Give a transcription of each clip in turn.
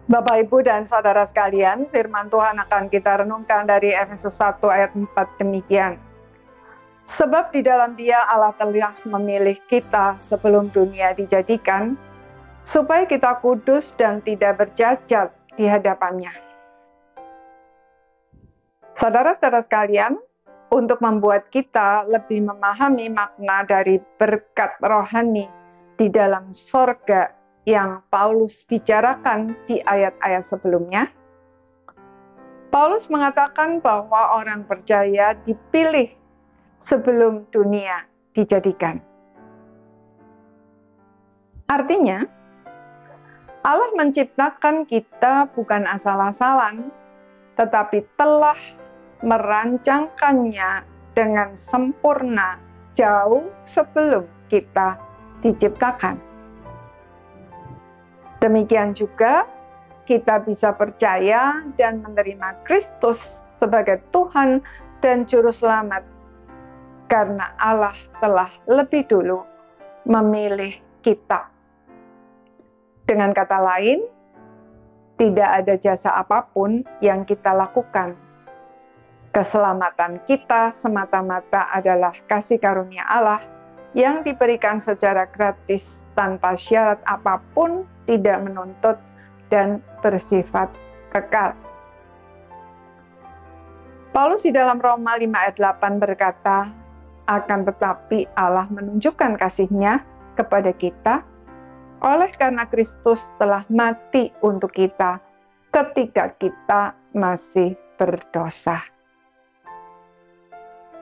Bapak, Ibu, dan saudara sekalian, firman Tuhan akan kita renungkan dari Efesus 1 ayat 4 demikian. Sebab di dalam Dia Allah telah memilih kita sebelum dunia dijadikan, supaya kita kudus dan tidak bercacat di hadapan-Nya. Saudara-saudara sekalian, untuk membuat kita lebih memahami makna dari berkat rohani di dalam sorga yang Paulus bicarakan di ayat-ayat sebelumnya, Paulus mengatakan bahwa orang percaya dipilih sebelum dunia dijadikan. Artinya, Allah menciptakan kita bukan asal-asalan, tetapi telah merancangkannya dengan sempurna jauh sebelum kita diciptakan. Demikian juga kita bisa percaya dan menerima Kristus sebagai Tuhan dan Juru Selamat karena Allah telah lebih dulu memilih kita. Dengan kata lain, tidak ada jasa apapun yang kita lakukan. Keselamatan kita semata-mata adalah kasih karunia Allah yang diberikan secara gratis tanpa syarat apapun, tidak menuntut, dan bersifat kekal. Paulus di dalam Roma 5 ayat 8 berkata, akan tetapi Allah menunjukkan kasih-Nya kepada kita, oleh karena Kristus telah mati untuk kita ketika kita masih berdosa.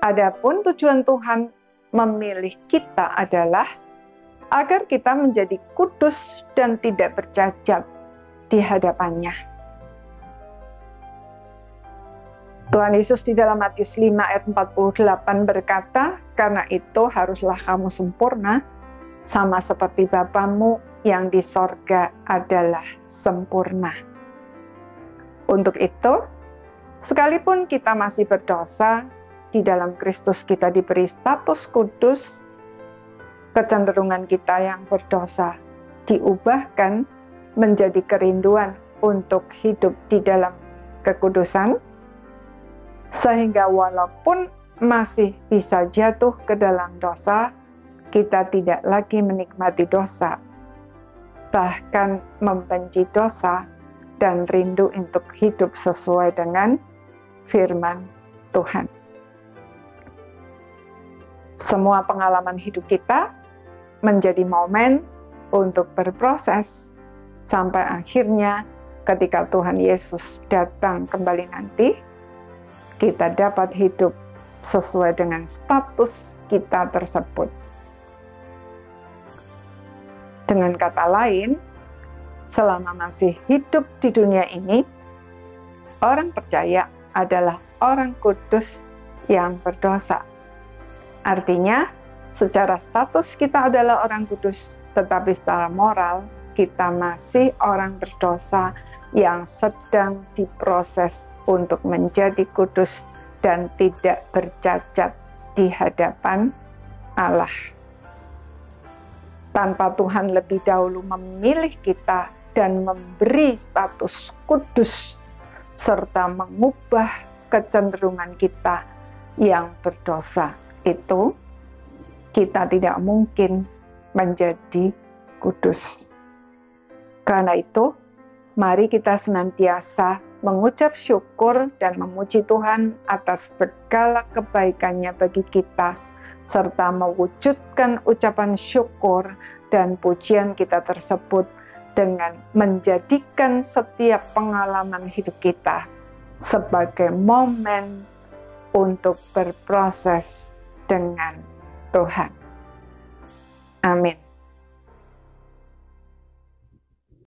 Adapun tujuan Tuhan memilih kita adalah agar kita menjadi kudus dan tidak bercacat di hadapan-Nya. Tuhan Yesus di dalam Matius 5 ayat 48 berkata, karena itu haruslah kamu sempurna, sama seperti Bapamu yang di sorga adalah sempurna. Untuk itu, sekalipun kita masih berdosa, di dalam Kristus kita diberi status kudus, kecenderungan kita yang berdosa diubahkan menjadi kerinduan untuk hidup di dalam kekudusan, sehingga walaupun masih bisa jatuh ke dalam dosa, kita tidak lagi menikmati dosa, bahkan membenci dosa dan rindu untuk hidup sesuai dengan firman Tuhan. Semua pengalaman hidup kita menjadi momen untuk berproses sampai akhirnya ketika Tuhan Yesus datang kembali nanti, kita dapat hidup sesuai dengan status kita tersebut. Dengan kata lain, selama masih hidup di dunia ini, orang percaya adalah orang kudus yang berdosa. Artinya, secara status kita adalah orang kudus, tetapi secara moral kita masih orang berdosa yang sedang diproses untuk menjadi kudus dan tidak bercacat di hadapan Allah. Tanpa Tuhan lebih dahulu memilih kita dan memberi status kudus, serta mengubah kecenderungan kita yang berdosa, itu kita tidak mungkin menjadi kudus. Karena itu, mari kita senantiasa mengucap syukur dan memuji Tuhan atas segala kebaikan-Nya bagi kita, serta mewujudkan ucapan syukur dan pujian kita tersebut dengan menjadikan setiap pengalaman hidup kita sebagai momen untuk berproses dengan Tuhan. Amin.